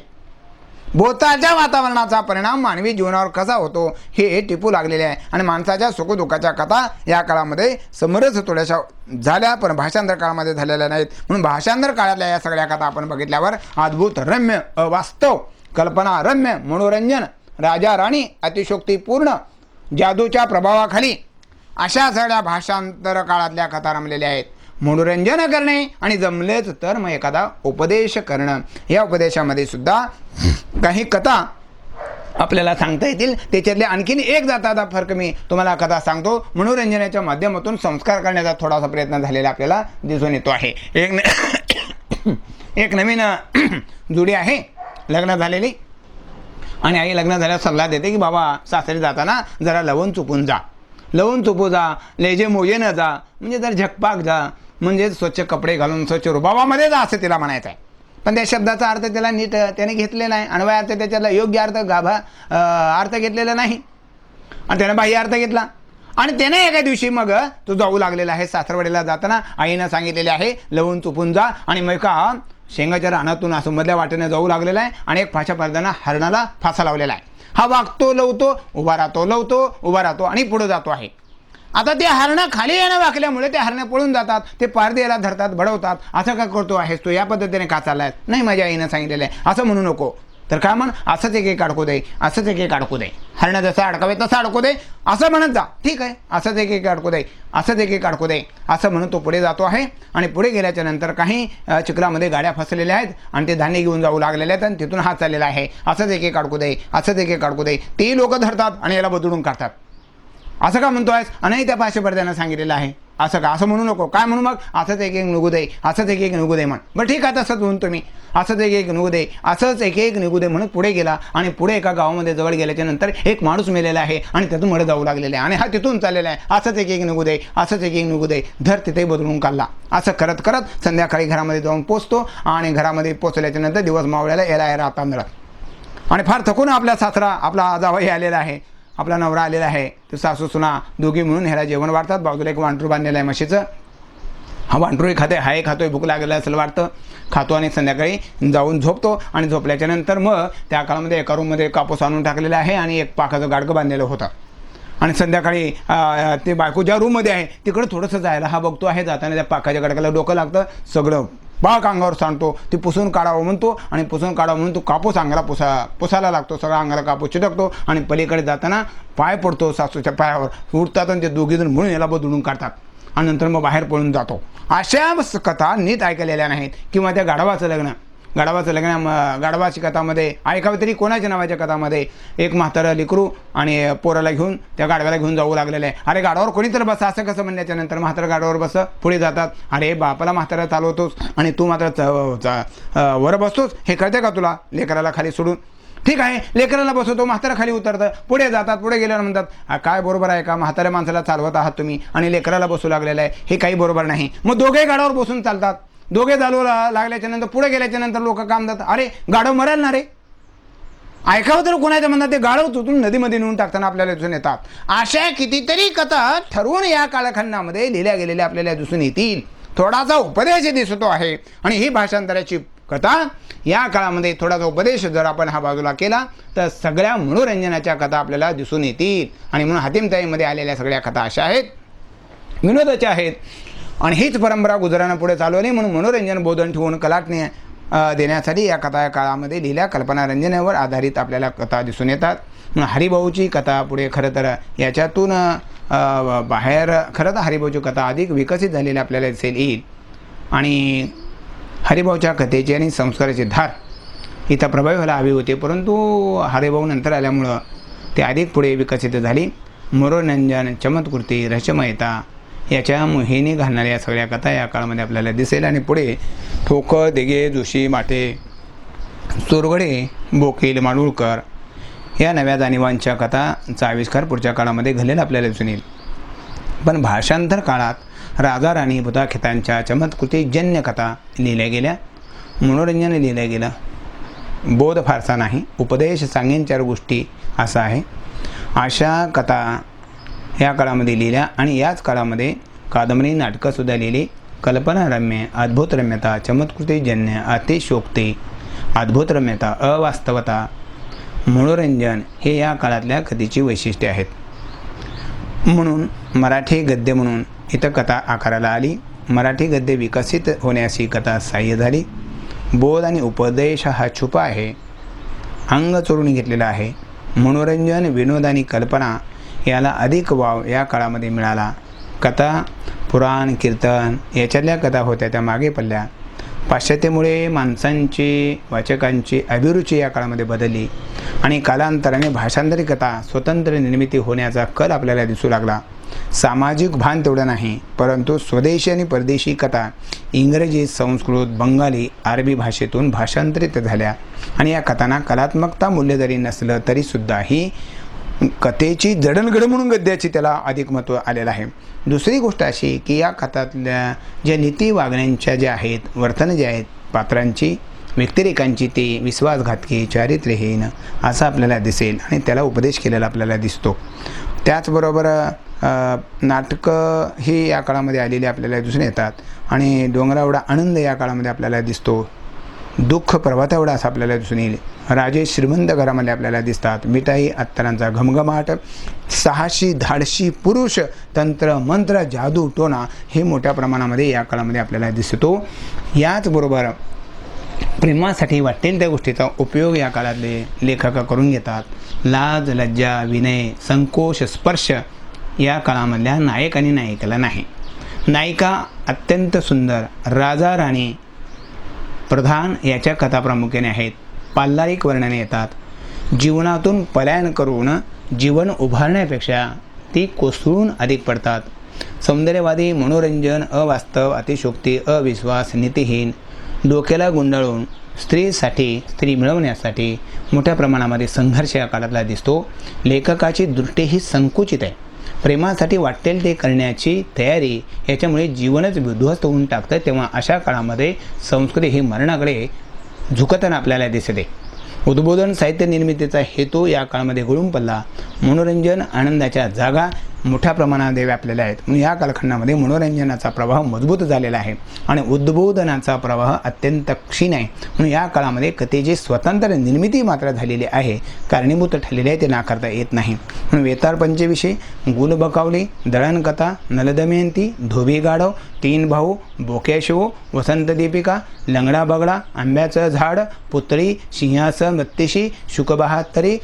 भोवतालच्या वातावरणाचा परिणाम मानवी जीवनावर कसा होतो हे टिपू लागलेले आहे. आणि माणसाच्या सुखदुःखाच्या कथा या काळामध्ये समरस थोड्याशा झाल्या, पण भाषांतर काळामध्ये झालेल्या नाहीत. म्हणून भाषांतर काळातल्या या सगळ्या कथा आपण बघितल्यावर अद्भुत, रम्य, अवास्तव, कल्पनारम्य, मनोरंजन, राजा राणी, अतिशोक्तीपूर्ण, जादूच्या प्रभावाखाली अशा सगळ्या भाषांतर काळातल्या कथा रमलेल्या आहेत. मनोरंजन करणे आणि जमलेच तर मग एखादा उपदेश करणं, या उपदेशामध्ये सुद्धा काही कथा आपल्याला सांगता येतील. त्याच्यातले आणखीन एक जाता फरक मी तुम्हाला कथा सांगतो. मनोरंजनाच्या माध्यमातून संस्कार करण्याचा थोडासा प्रयत्न झालेला आपल्याला दिसून येतो आहे. एक नवीन जुडी आहे लग्न झालेली, आणि आई लग्न झाल्यावर सल्ला देते की बाबा सासरी जाताना जरा लवून चुपून जा, लवून चुपू जा, लेजे मोजे न जा, म्हणजे जर झकपाक जा, म्हणजे स्वच्छ कपडे घालून स्वच्छ रुबाबामध्ये जा असं तिला म्हणायचं आहे. पण त्या शब्दाचा अर्थ त्याला नीट त्याने घेतलेला आहे. अन्वय अर्थ त्याच्याला योग्य अर्थ अर्थ घेतलेला नाही, आणि त्याने बाह्य अर्थ घेतला. आणि त्याने एका दिवशी मग तो जाऊ लागलेला आहे. सासरवाडीला जाताना आईनं सांगितलेले आहे लवून चुपून जा, आणि मग का शेंगाच्या रानातून असं मधल्या वाटेने जाऊ लागलेला आहे. आणि एक फाशा पडताना हरणाला फासा लावलेला आहे. हा वागतो लवतो, उभा राहतो, लवतो उभा राहतो, आणि पुढे जातो आहे. आता ते हरणं खाली येणं वाकल्यामुळे ते हरणं पळून जातात, ते पारदे याला धरतात, बडवतात. असं का करतो आहेस तो, या पद्धतीने का चाललाय? नाही, माझ्या आईनं सांगितलेलं आहे असं म्हणू नको. तर काय म्हण, असंच एक अडकू दे, असंच एक अडकू दे, हरणं जसं अडकावे तसं अडकू दे असं म्हणत जा. ठीक आहे, असंच एक अडकू दे, असंच एक अडकू दे असं म्हणून तो पुढे जातो आहे. आणि पुढे गेल्याच्या नंतर काही चिखलामध्ये गाड्या फसलेल्या आहेत, आणि ते धान्य घेऊन जाऊ लागलेले आहेत, आणि तिथून हात चाललेला आहे. असंच एक अडकू दे, असंच एक अडकू दे. तेही लोक धरतात आणि याला बदलून काढतात. असं का म्हणतो आहेस? आणि त्या भाषेपर्यंत सांगितलेलं आहे असं का, असं म्हणू नको. काय म्हणू मग? असंच एक निघू दे, असंच एक निघू दे म्हण. बरं ठीक आहे, तसंच म्हणतो मी, असंच एक निघू दे, असंच एक निघू दे म्हणून पुढे गेला. आणि पुढे एका गावामध्ये जवळ गेल्याच्या नंतर एक माणूस मेलेला आहे, आणि त्यातून मळे जाऊ लागलेले आहे, आणि हा तिथून चाललेला आहे. असंच एक निघू दे, असंच एक निघू दे, धर तिथे बदलून काढला. असं करत करत संध्याकाळी घरामध्ये जाऊन पोचतो, आणि घरामध्ये पोचल्याच्या नंतर दिवस मावळ्याला याला राहता मिळत. आणि फार थकून आपला सासरा, आपला जावई आलेला आहे, आपला नवरा आलेला आहे. तर सासू सुना दोघी म्हणून ह्याला जेवण वाढतात. बाजूला एक वांटरू बांधलेलं आहे म्हशीचं. हा वांटरूही खाते, हाही खातोय, भूक लागलेला असेल वाटतं, खातो, आणि संध्याकाळी जाऊन झोपतो. आणि झोपल्याच्या नंतर मग त्या काळामध्ये एका रूममध्ये कापूस आणून टाकलेला आहे, आणि एक पाकाचं गाडगं बांधलेलं होतं. आणि संध्याकाळी ते बायको ज्या रूममध्ये आहे तिकडं थोडंसं जायला हा बघतो आहे. जाताना त्या पाकाच्या गाडग्याला डोकं लागतं, सगळं पाक अंगावर सांडतो. ती पुसून काढावं म्हणतो, आणि पुसून काढावं म्हणून तो कापूस अंगाला पुसायला लागतो. सगळा अंगाला कापूस चिटकतो, आणि पलीकडे जाताना पाय पडतो सासूच्या पायावर. उठतात, आणि ते दोघीजण म्हणून याला बदलून काढतात, आणि नंतर मग बाहेर पळून जातो. अशा कथा नीट ऐकलेल्या नाहीत. किंवा त्या गाढवाचं लग्न, गाढवाची कथामध्ये ऐकावी तरी कोणाच्या नावाच्या कथामध्ये एक म्हातारं लेकरू आणि पोराला घेऊन त्या गाढव्याला घेऊन जाऊ लागलेलं आहे. अरे गाढवावर कोणी तर बसा असं कसं म्हणल्याच्या नंतर म्हातारं गाढवावर बस, पुढे जातात. अरे बापाला म्हातारा चालवतोस आणि तू मात्र वर बसतोस, हे कळते का तुला? लेकराला खाली सोडून. ठीक आहे, लेकराला बसवतो, म्हातारा खाली उतरतं. पुढे जातात, पुढे गेल्यावर म्हणतात काय बरोबर आहे का, म्हाताऱ्या माणसाला चालवत आहात तुम्ही आणि लेकराला बसू लागलेलं आहे, हे काही बरोबर नाही. मग दोघे गाढवावर बसून चालतात. दोघे चालू लागल्याच्या नंतर पुढे गेल्याच्या नंतर लोक काय म्हणतात, अरे गाढव मरेल ना रे. ऐकावं तर कोणाचं म्हणतात, ते गाढव तुटून नदीमध्ये नेऊन टाकताना आपल्याला दिसून येतात. अशा कितीतरी कथा ठरवून या कालखंडामध्ये लिहिल्या गेलेल्या आपल्याला दिसून येतील. थोडासा उपदेश दिसतो आहे. आणि ही भाषांतराची कथा या काळामध्ये थोडासा उपदेश जर आपण हा बाजूला केला तर सगळ्या मनोरंजनाच्या कथा आपल्याला दिसून येतील. आणि म्हणून हातीमताईमध्ये आलेल्या सगळ्या कथा अशा आहेत, विनोदाच्या आहेत. आणि हीच परंपरा गुजरानं पुढे चालवली. म्हणून मनोरंजन बोधन ठेवून कलाटणी देण्यासाठी या कथा या काळामध्ये लिहिल्या. कल्पनारंजनावर आधारित आपल्याला कथा दिसून येतात. म्हणून हरिभाऊची कथा पुढे खरं तर याच्यातून बाहेर खरं तर हरिभाऊची कथा अधिक विकसित झालेली आपल्याला दिसेल येईल. आणि हरिभाऊच्या कथेची आणि संस्काराची धार इथं प्रभावी व्हायला हवी होती, परंतु हरिभाऊ नंतर आल्यामुळं ते अधिक पुढे विकसित झाली. मनोरंजन, चमत्कृती, रहस्यमयता याच्या मोहिनी घालणाऱ्या या सगळ्या कथा या काळामध्ये आपल्याला दिसेल. आणि पुढे ठोकर, दिघे, जोशी, माटे, चोरगडे, बोकील, माडुळकर या नव्या जाणीवांच्या कथांचा आविष्कार पुढच्या काळामध्ये घडलेला आपल्याला दिसून येईल. पण भाषांतर काळात राजा राणी भूताखेतांच्या चमत्कृतीजन्य कथा लिहिल्या गेल्या, मनोरंजन लिहिलं गेलं, बोध फारसा नाही, उपदेश सांगेन चार गोष्टी असं आहे. अशा कथा या काळामध्ये लिहिल्या. आणि याच काळामध्ये कादंबरी, नाटकंसुद्धा लिहिली. कल्पनारम्य, अद्भुत रम्यता, चमत्कृतीजन्य, अतिशयोक्ती, अद्भुत रम्यता, अवास्तवता मनोरंजन हे या काळातल्या कथेची वैशिष्ट्ये आहेत. म्हणून मराठी गद्य म्हणून इथं कथा आकाराला आली. मराठी गद्य विकसित होण्यास ही कथा सहाय्य झाली. बोध आणि उपदेश हा छुपा आहे, अंग चोरून घेतलेला आहे. मनोरंजन, विनोद आणि कल्पना याला अधिक वाव या काळामध्ये मिळाला. कथा, पुराण, कीर्तन याच्यातल्या कथा होत्या त्या मागे पडल्या. पाश्चात्यामुळे माणसांची, वाचकांची अभिरुची या काळामध्ये बदलली आणि कालांतराने भाषांतरी कथा स्वतंत्र निर्मिती होण्याचा कल आपल्याला दिसू लागला. सामाजिक भान तेवढं नाही, परंतु स्वदेशी आणि परदेशी कथा इंग्रजी, संस्कृत, बंगाली, अरबी भाषेतून भाषांतरित झाल्या आणि या कथांना कलात्मकता मूल्य जरी नसलं तरीसुद्धा ही कथेची जडणघडण म्हणून गद्याची त्याला अधिक महत्त्व आलेलं आहे. दुसरी गोष्ट अशी की या कथातल्या ज्या नीती वागण्यांच्या ज्या आहेत, वर्तन जे आहेत पात्रांची, व्यक्तिरेखांची, ते विश्वासघातकी, चारित्र्यहीन असं आपल्याला दिसेल आणि त्याला उपदेश केलेला आपल्याला दिसतो. त्याचबरोबर नाटकं ही या काळामध्ये आलेली आपल्याला दिसून येतात आणि डोंगराएवढा आनंद या काळामध्ये आपल्याला दिसतो. दुःख पर्वताएवढा असं आपल्याला दिसून येईल. राजे श्रीमंत घरामध्ये आपल्याला दिसतात. मिठाई, अत्तरांचा घमघमाट, साहसी धाडशी पुरुष, तंत्र मंत्र, जादू टोना हे मोठ्या प्रमाणामध्ये या काळामध्ये आपल्याला दिसतो. याचबरोबर प्रेमासाठी वाटेल त्या गोष्टीचा उपयोग या काळातले लेखक करून घेतात. लाज, लज्जा, विनय, संकोच, स्पर्श या काळामधल्या नायक आणि नायिकेला नाही. नायिका अत्यंत सुंदर, राजा राणी प्रधान याच्या कथा प्रामुख्याने आहेत. पाल्लारिक वर्णने येतात. जीवनातून पलायन करून जीवन उभारण्यापेक्षा ती कोसळून अधिक पडतात. सौंदर्यवादी, मनोरंजन, अवास्तव, अतिशोक्ती, अविश्वास, नीतिहीन, डोक्याला गुंडाळून स्त्रीसाठी, स्त्री मिळवण्यासाठी मोठ्या प्रमाणामध्ये संघर्ष या काळातला दिसतो. लेखकाची दृष्टी ही संकुचित आहे. प्रेमासाठी वाटेल ते करण्याची तयारी याच्यामुळे जीवनच विध्वस्त होऊन टाकतं. तेव्हा अशा काळामध्ये संस्कृती ही मरणाकडे झुकताना आपल्याला दिसते. उद्बोधन साहित्य निर्मितीचा हेतू या काळामध्ये गळून पडला. मनोरंजन, आनंदाच्या जागा मोठ्या प्रमाणात व्यापलेल्या आहेत. म्हणून या कालखंडामध्ये मनोरंजनाचा प्रवाह मजबूत झालेला आहे आणि उद्बोधनाचा प्रवाह अत्यंत क्षीण आहे. म्हणून या काळामध्ये कथेची स्वतंत्र निर्मिती मात्र झालेली आहे, कारणीभूत ठरलेली आहे, ते नाकारता येत नाही. म्हणून वेताळ पंचविशी, गुलबकावली, दळणकथा, नलदमयंती, धोबी गाढव, तीन भाऊ, बोक्याशिव, वसंत दीपिका, लंगडा बगडा, आंब्याचं झाड, पुतळी, सिंहासन, बत्तीशी, शुकबहात्तरी,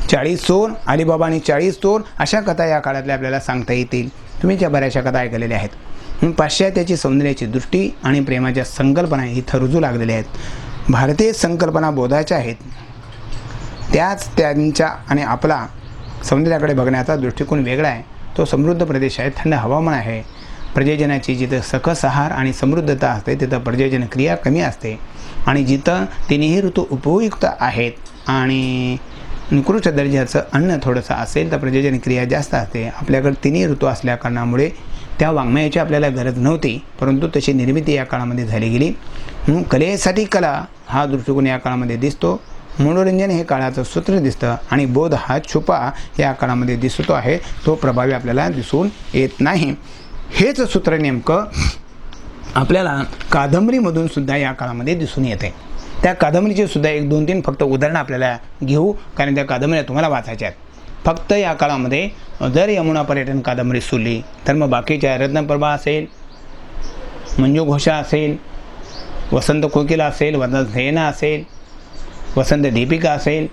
40 चोर, अलिबाबा आणि 40 चोर अशा कथा या काळातल्या आपल्याला सांगता येतील. तुम्ही त्या बऱ्याचशा कथा ऐकलेल्या आहेत. म्हणून पाश्चात्याची सौंदर्याची दृष्टी आणि प्रेमाच्या संकल्पना इथं रुजू लागलेल्या आहेत. भारतीय संकल्पना बोधाच्या आहेत, त्याच त्यांच्या आणि आपला सौंदर्याकडे बघण्याचा दृष्टिकोन वेगळा आहे. तो समृद्ध प्रदेश आहे, थंड हवामान आहे. प्रजननाची जिथं सकस आहार आणि समृद्धता असते तिथं प्रजनन क्रिया कमी असते आणि जिथं तिन्ही ऋतू उपयुक्त आहेत आणि निकृष्ट दर्जाचं अन्न थोडंसं असेल तर प्रजनन क्रिया जास्त असते. आपल्याकडे तिन्ही ऋतू असल्या कारणामुळे त्या वाङ्मयाची आपल्याला गरज नव्हती, परंतु तशी निर्मिती या काळामध्ये झाली गेली. म्हणून कलेसाठी कला हा दृष्टिकोन या काळामध्ये दिसतो. मनोरंजन हे काळाचं सूत्र दिसतं आणि बोध हा छुपा या काळामध्ये दिसतो आहे, तो प्रभावी आपल्याला दिसून येत नाही. हेच सूत्र नेमकं आपल्याला कादंबरीमधून सुद्धा या काळामध्ये दिसून येते. त्या कादंबरीचे सुद्धा 1, 2, 3 फक्त उदाहरणं आपल्याला घेऊ, कारण त्या कादंबऱ्या तुम्हाला वाचायच्या आहेत. फक्त या काळामध्ये जर यमुना पर्यटन कादंबरी सोडली तर मग बाकीच्या रत्नप्रभा असेल, मंजू घोषा असेल, वसंत कोकिला असेल, वसंत सेना असेल, वसंत दीपिका असेल,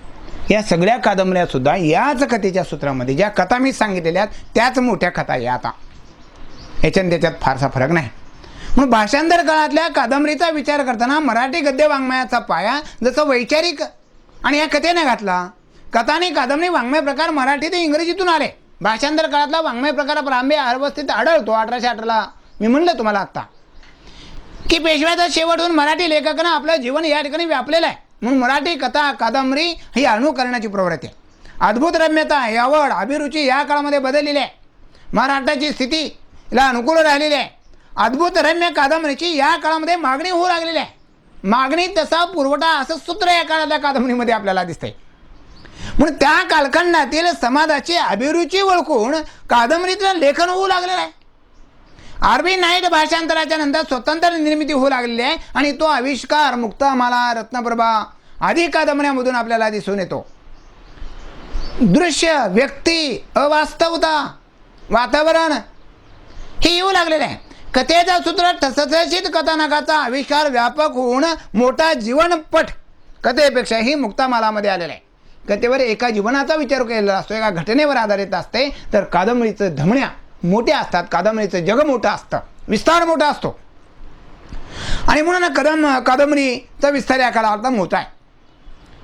या सगळ्या कादंबऱ्यासुद्धा याच कथेच्या सूत्रामध्ये ज्या कथा मी सांगितलेल्या त्याच मोठ्या कथा या. आता याच्यात त्याच्यात फारसा फरक नाही. म्हणून भाषांतर काळातल्या कादंबरीचा विचार करताना मराठी गद्य वाङ्मयाचा पाया जसं वैचारिक आणि या कथेने घातला. कथा आणि कादंबरी वाङ्मय प्रकार मराठी ते इंग्रजीतून आले. भाषांतर काळातला वाङ्मय प्रकार प्रारंभी अवस्थेत आढळतो. 1818ला मी म्हणलं तुम्हाला आत्ता की पेशव्याचा शेवटून मराठी लेखकानं आपलं जीवन या ठिकाणी व्यापलेलं आहे. म्हणून मराठी कथा कादंबरी ही अनुकरणाची प्रवृत्ती आहे. अद्भुत रम्यता, आवड, अभिरुची या काळामध्ये बदललेली आहे. महाराष्ट्राची स्थिती ला अनुकूल राहिलेली आहे. अद्भुत रम्य कादंबरीची या काळामध्ये मागणी होऊ लागलेली आहे. मागणी तसा पुरवठा असं सूत्र या काळातल्या कादंबरीमध्ये आपल्याला दिसतंय. म्हणून त्या कालखंडातील समाजाची अभिरुची ओळखून कादंबरीतलं लेखन होऊ लागलेलं आहे. अरबी नाईट भाषांतराच्या नंतर स्वतंत्र निर्मिती होऊ लागलेली आहे आणि तो आविष्कार मुक्तामाला, रत्नप्रभा आदी कादंबऱ्यांमधून आपल्याला दिसून येतो. दृश्य, व्यक्ती, अवास्तवता, वातावरण हे येऊ लागलेले आहे. कथेचा सूत्र ठसठशीत कथानकाचा आविष्कार व्यापक होऊन मोठा जीवनपट कथेपेक्षाही मुक्तामालामध्ये आलेला आहे. कथेवर एका जीवनाचा विचार केलेला असतो, एका घटनेवर आधारित असते. तर कादंबरीचं धमण्या मोठ्या असतात, कादंबरीचं जग मोठं असतं, विस्तार मोठा असतो. आणि म्हणून कादंबरीचा विस्तार या काळात मोठा आहे.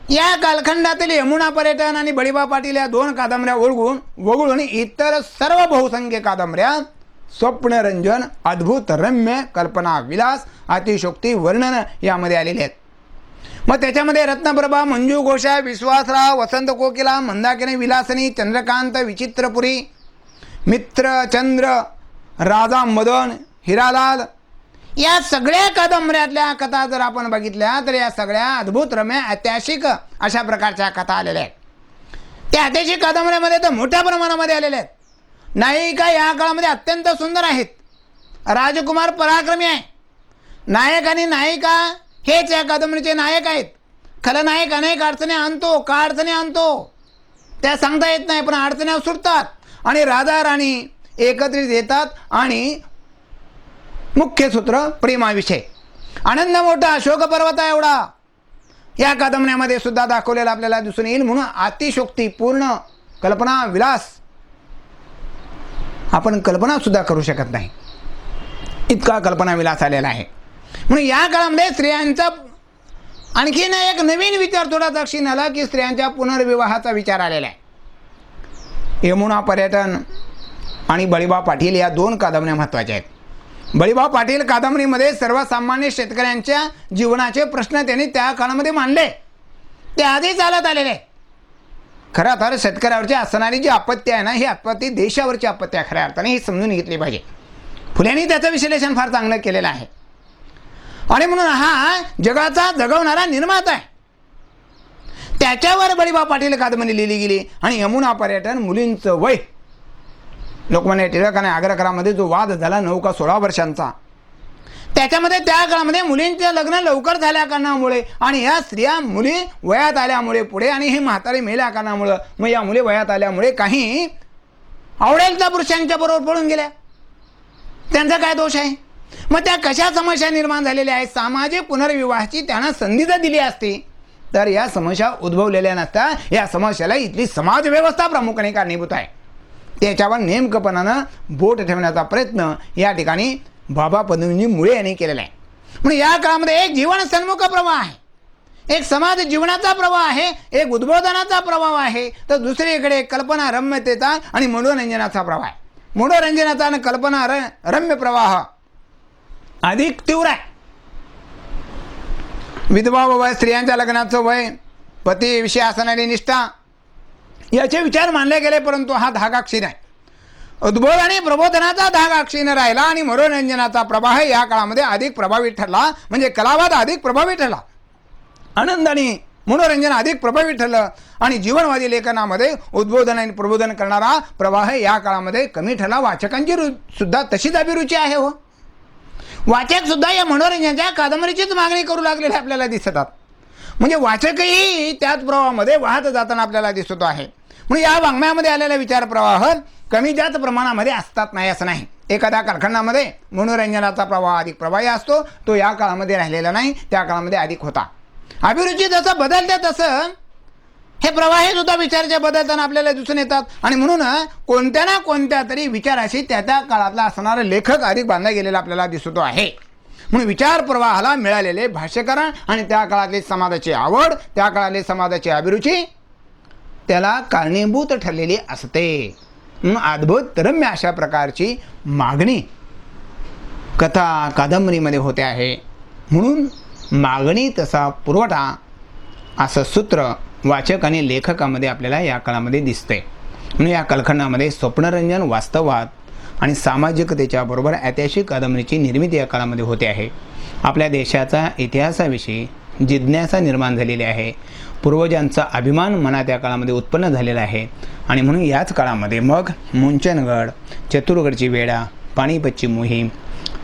या कालखंडातील यमुना पर्यटन आणि बळीबा पाटील या 2 कादंबऱ्या वगळून इतर सर्व बहुसंख्य कादंबऱ्या स्वप्नरंजन, अद्भुत रम्य, कल्पना विलास, अतिशोक्ती वर्णन यामध्ये आलेले आहेत. मग त्याच्यामध्ये रत्नप्रभा, मंजू घोषा, विश्वासराव, वसंत कोकिला, मंदाकिनी विलासनी, चंद्रकांत विचित्रपुरी, मित्र चंद्र, राजा मदन, हिरालाल या सगळ्या कादंबऱ्यातल्या कथा जर आपण बघितल्या तर या सगळ्या अद्भुत रम्य ऐतिहासिक अशा प्रकारच्या कथा आलेल्या आहेत. त्या ऐतिहासिक कादंबऱ्यामध्ये तर मोठ्या प्रमाणामध्ये आलेल्या आहेत. नायिका या काळामध्ये अत्यंत सुंदर आहेत. राजकुमार पराक्रमी आहे. नायक आणि नायिका हेच या कादंबरीचे नायक आहेत. खलनायक अनेक अडचणी आणतो, का अडचणी आणतो त्या सांगता येत नाही, पण अडचणी सुटतात आणि राजा राणी एकत्रित येतात आणि मुख्य सूत्र प्रेमाविषय. आनंद मोठा, अशोक पर्वता एवढा या कादंबऱ्यामध्ये सुद्धा दाखवलेला आपल्याला दिसून येईल. म्हणून अतिशोक्ती पूर्ण, कल्पना विलास आपण कल्पना सुद्धा करू शकत नाही, इतका कल्पना विलास आलेला आहे. म्हणून या काळामध्ये स्त्रियांचा आणखीन एक नवीन विचार थोडा दक्षिण आला की स्त्रियांच्या पुनर्विवाहाचा विचार आलेला आहे. यमुना पर्यटन आणि बळीबा पाटील या 2 कादंबऱ्या महत्त्वाच्या आहेत. बळीबा पाटील कादंबरीमध्ये सर्वसामान्य शेतकऱ्यांच्या जीवनाचे प्रश्न त्यांनी त्या काळामध्ये मांडले. ते आधी चालत आलेले. खरं तर शेतकऱ्यावरची असणारी जी आपत्ती आहे ना, ही आपत्ती देशावरची आपत्ती आहे खऱ्या अर्थाने, ही समजून घेतली पाहिजे. फुल्यांनी त्याचं विश्लेषण फार चांगलं केलेलं आहे. आणि म्हणून हा जगाचा जगवणारा निर्माता आहे. त्याच्यावर बळीबा पाटील कादंबरी लिहिली गेली. आणि यमुना पर्यटन मुलींचं वय, लोकमान्य टिळक आणि आग्रकरामध्ये जो वाद झाला 9 का 16 वर्षांचा, त्याच्यामध्ये त्या काळामध्ये मुलींचे लग्न लवकर झाल्या कारणामुळे आणि या स्त्रिया मुली वयात आल्यामुळे पुढे आणि ही म्हातारी मेल्या कारणामुळं मग या मुली वयात आल्यामुळे काही आवडेल त्या पुरुषांच्या बरोबर पळून गेल्या. त्यांचा काय दोष आहे? मग त्या कशा समस्या निर्माण झालेल्या आहेत? सामाजिक पुनर्विवाहाची त्यांना संधी जर दिली असती तर या समस्या उद्भवलेल्या नसत्या. या समस्याला इथली समाज व्यवस्था प्रामुख्याने कारणीभूत आहे. त्याच्यावर नेमकपणानं बोट ठेवण्याचा प्रयत्न या ठिकाणी बाबा पद्मजी मुळे यांनी केलेला आहे. म्हणून या काळामध्ये एक जीवन सन्मुख प्रवाह आहे, एक समाज जीवनाचा प्रवाह आहे, एक उद्बोधनाचा प्रवाह आहे, तर दुसरीकडे कल्पना रम्यतेचा आणि मनोरंजनाचा प्रवाह आहे. मनोरंजनाचा आणि कल्पना रम्य प्रवाह अधिक तीव्र आहे. विधवा वय, स्त्रियांच्या लग्नाचं वय, पतीविषयी असणारी निष्ठा याचे विचार मानले गेले. परंतु हा धागा क्षीण आहे. उद्बोध आणि प्रबोधनाचा धागा क्षीण राहिला आणि मनोरंजनाचा प्रवाह या काळामध्ये अधिक प्रभावी ठरला. म्हणजे कलावाद अधिक प्रभावी ठरला, आनंद आणि मनोरंजन अधिक प्रभावी ठरलं आणि जीवनवादी लेखनामध्ये उद्बोधन आणि प्रबोधन करणारा प्रवाह या काळामध्ये कमी ठरला. वाचकांची सुद्धा तशीच अभिरुची आहे. हो, वाचक सुद्धा या मनोरंजनाच्या कादंबरीचीच मागणी करू लागलेले आपल्याला दिसतात. म्हणजे वाचकही त्याच प्रवाहामध्ये वाहत जाताना आपल्याला दिसतो आहे. म्हणून या वाङ्मयामध्ये आलेला विचार प्रवाह कमी जास्त प्रमाणामध्ये असतात नाही असं नाही. एखाद्या कालखंडामध्ये मनोरंजनाचा प्रवाह अधिक प्रभावी असतो, तो या काळामध्ये राहिलेला नाही, त्या काळामध्ये अधिक होता. अभिरुची जसं बदलते तसं हे प्रवाही सुद्धा विचाराचे बदलताना आपल्याला दिसून येतात. आणि म्हणून कोणत्या ना कोणत्या तरी विचाराशी त्या त्या काळातला असणारा लेखक अधिक बांधला गेलेला आपल्याला दिसतो आहे. म्हणून विचार प्रवाहाला मिळालेले भाष्यकरण आणि त्या काळातली समाजाची आवड, त्या काळातली समाजाची अभिरुची त्याला कारणीभूत ठरलेली असते. म्हणून अद्भुत रम्य अशा प्रकारची मागणी कथा कादंबरीमध्ये होते आहे. म्हणून मागणी तसा पुरवठा असं सूत्र वाचक आणि लेखकामध्ये आपल्याला या काळामध्ये दिसते. म्हणून या कालखंडामध्ये स्वप्नरंजन, वास्तववाद आणि सामाजिकतेच्या बरोबर ऐतिहासिक कादंबरीची निर्मिती या काळामध्ये होते आहे. आपल्या देशाचा इतिहासाविषयी जिज्ञासा निर्माण झालेली आहे. पूर्वजांचा अभिमान मनात या काळामध्ये उत्पन्न झालेला आहे. आणि म्हणून याच काळामध्ये मग मुंचनगड, चतुरगडची वेढा, पानिपतची मोहीम,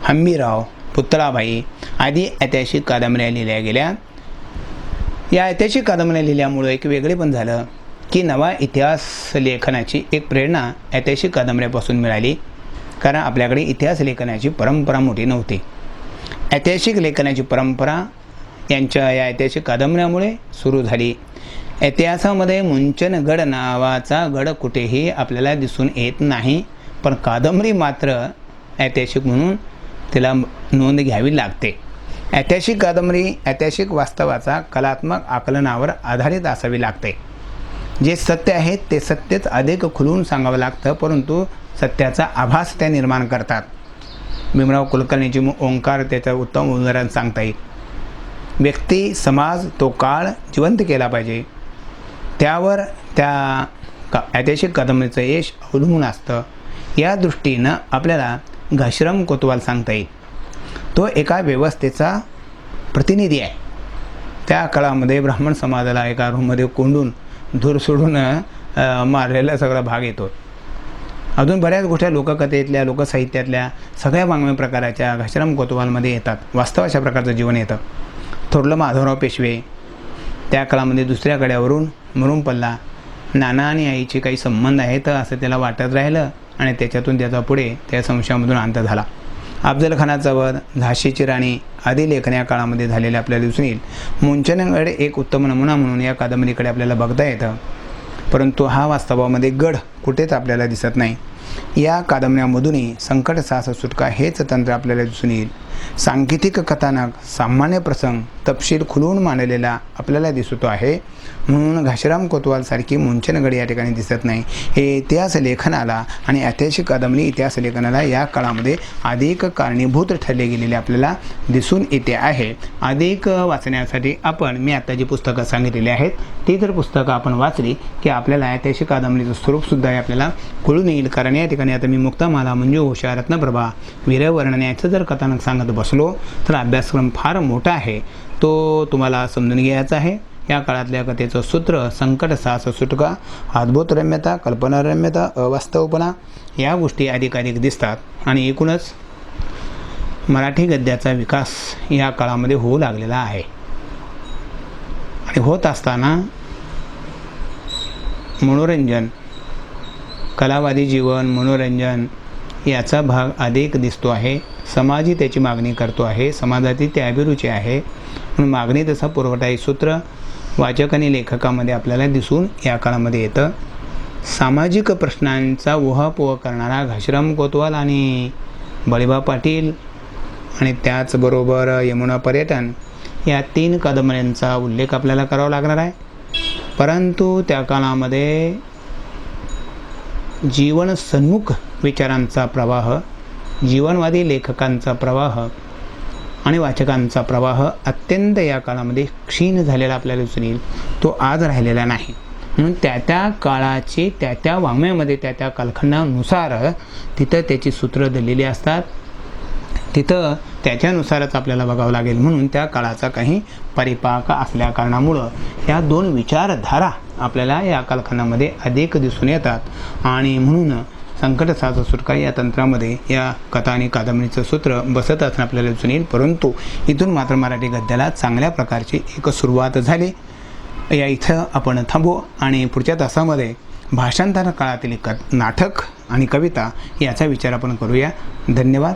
हंबीराव, पुतळाबाई आदी ऐतिहासिक कादंबऱ्या लिहिल्या गेल्या. या ऐतिहासिक कादंबऱ्या लिहिल्यामुळं एक वेगळेपण झालं की नवा इतिहास लेखनाची एक प्रेरणा ऐतिहासिक कादंबऱ्यापासून मिळाली. कारण आपल्याकडे इतिहास लेखनाची परंपरा मोठी नव्हती. ऐतिहासिक लेखनाची परंपरा यांच्या या ऐतिहासिक कादंबऱ्यामुळे सुरू झाली. इतिहासामध्ये मुंचनगड नावाचा गड कुठेही आपल्याला दिसून येत नाही, पण कादंबरी मात्र ऐतिहासिक म्हणून तिला नोंद घ्यावी लागते. ऐतिहासिक कादंबरी ऐतिहासिक वास्तवाचा कलात्मक आकलनावर आधारित असावी लागते. जे सत्य आहे ते सत्यच अधिक खुलून सांगावं लागतं, परंतु सत्याचा आभास त्या निर्माण करतात. भीमराव कुलकर्णीची ओंकार त्याचं उत्तम उदाहरण सांगता येईल. व्यक्ती, समाज, तो काळ जिवंत केला पाहिजे, त्यावर त्या ऐतिहासिक कादंबरीचं यश अवलंबून असतं. या दृष्टीनं आपल्याला घाशीराम कोतवाल सांगता येईल. तो एका व्यवस्थेचा प्रतिनिधी आहे. त्या काळामध्ये ब्राह्मण समाजाला एका रूममध्ये कोंडून धूर सोडून मारलेला सगळा भाग येतो. अजून बऱ्याच गोष्टी लोककथेतल्या, लोकसाहित्यातल्या सगळ्या वाङ्मय प्रकाराच्या घाशीराम कोतवालमध्ये येतात. वास्तव अशा प्रकारचं जीवन येतं. थोरलं माधवराव पेशवे त्या काळामध्ये दुसऱ्या कड्यावरून मरून पडला. नाना आणि आईचे काही संबंध आहेत असं त्याला वाटत राहिलं आणि त्याच्यातून त्याचा पुढे त्या संशयामधून अंत झाला. अफजल खानाचा वध, झाशीची राणी आदी लेखन या काळामध्ये झालेले आपल्याला दिसून येईल. मुंचनगड एक उत्तम नमुना म्हणून या कादंबरीकडे आपल्याला बघता येतं, परंतु हा वास्तवामध्ये गड कुठेच आपल्याला दिसत नाही. या कादंबऱ्यामधूनही संकट साहस सुटका हेच तंत्र आपल्याला दिसून येईल. सांकेतिक कथानक, सामान्य प्रसंग, तपशील खुलवून मांडलेला आपल्याला दिसतो आहे. म्हणून घाशीराम कोतवालसारखी मुंचनगड या ठिकाणी दिसत नाही. हे इतिहास लेखनाला आणि ऐतिहासिक कादंबरी इतिहास लेखनाला या काळामध्ये अधिक कारणीभूत ठरले गेलेले आपल्याला दिसून येते आहे. अधिक वाचण्यासाठी मी आता जी पुस्तकं सांगितलेली आहेत ती जर पुस्तकं आपण वाचली की आपल्याला ऐतिहासिक कादंबरीचं स्वरूपसुद्धा आपल्याला कळून येईल. कारण या ठिकाणी आता मी मुक्तामाला, मंजू घोषा, रत्नप्रभा, वीरवर्णन याचं जर कथानक सांगत बसलो तर अभ्यासक्रम फार मोठा आहे, तो तुम्हाला समजून घ्यायचा आहे. या काळातल्या कथेचं सूत्र संकट, साहस, सुटका, अद्भुत रम्यता, कल्पनारम्यता, अवास्तवपणा या गोष्टी अधिकाधिक दिसतात आणि एकूणच मराठी गद्याचा विकास या काळामध्ये होऊ लागलेला आहे. आणि होत असताना मनोरंजन, कलावादी जीवन, मनोरंजन याचा भाग अधिक दिसतो आहे. समाजही त्याची मागणी करतो आहे, समाजाची ती अभिरुची आहे. म्हणून मागणी तसा पुरवठा हे सूत्र वाचक आणि लेखकामध्ये आपल्याला दिसून या काळामध्ये येतं. सामाजिक प्रश्नांचा उहापोह करणारा घाशीराम कोतवाल आणि बळीबा पाटील आणि त्याचबरोबर यमुना पर्यटन या 3 कादंबऱ्यांचा उल्लेख आपल्याला करावा लागणार आहे. परंतु त्या काळामध्ये जीवन सन्मुख विचारांचा प्रवाह, जीवनवादी लेखकांचा प्रवाह आणि वाचकांचा प्रवाह अत्यंत या काळामध्ये क्षीण झालेला आपल्याला दिसून येईल. तो आज राहिलेला नाही. म्हणून त्या काळाची त्या वाङ्मयामध्ये त्या कालखंडानुसार तिथं त्याची सूत्र दिलेली असतात. तिथं त्याच्यानुसारच आपल्याला बघावं लागेल. म्हणून त्या काळाचा काही परिपाक असल्या कारणामुळं या 2 विचारधारा आपल्याला या कालखंडामध्ये अधिक दिसून येतात. आणि म्हणून संकट, साहस, सुटका या तंत्रामध्ये या कथा आणि कादंबरीचं सूत्र बसत असणं आपल्याला दिसून येईल. परंतु इथून मात्र मराठी गद्याला चांगल्या प्रकारची एक सुरुवात झाली. या इथं आपण थांबू आणि पुढच्या तासामध्ये भाषांतर काळातील नाटक आणि कविता याचा विचार आपण करूया. धन्यवाद.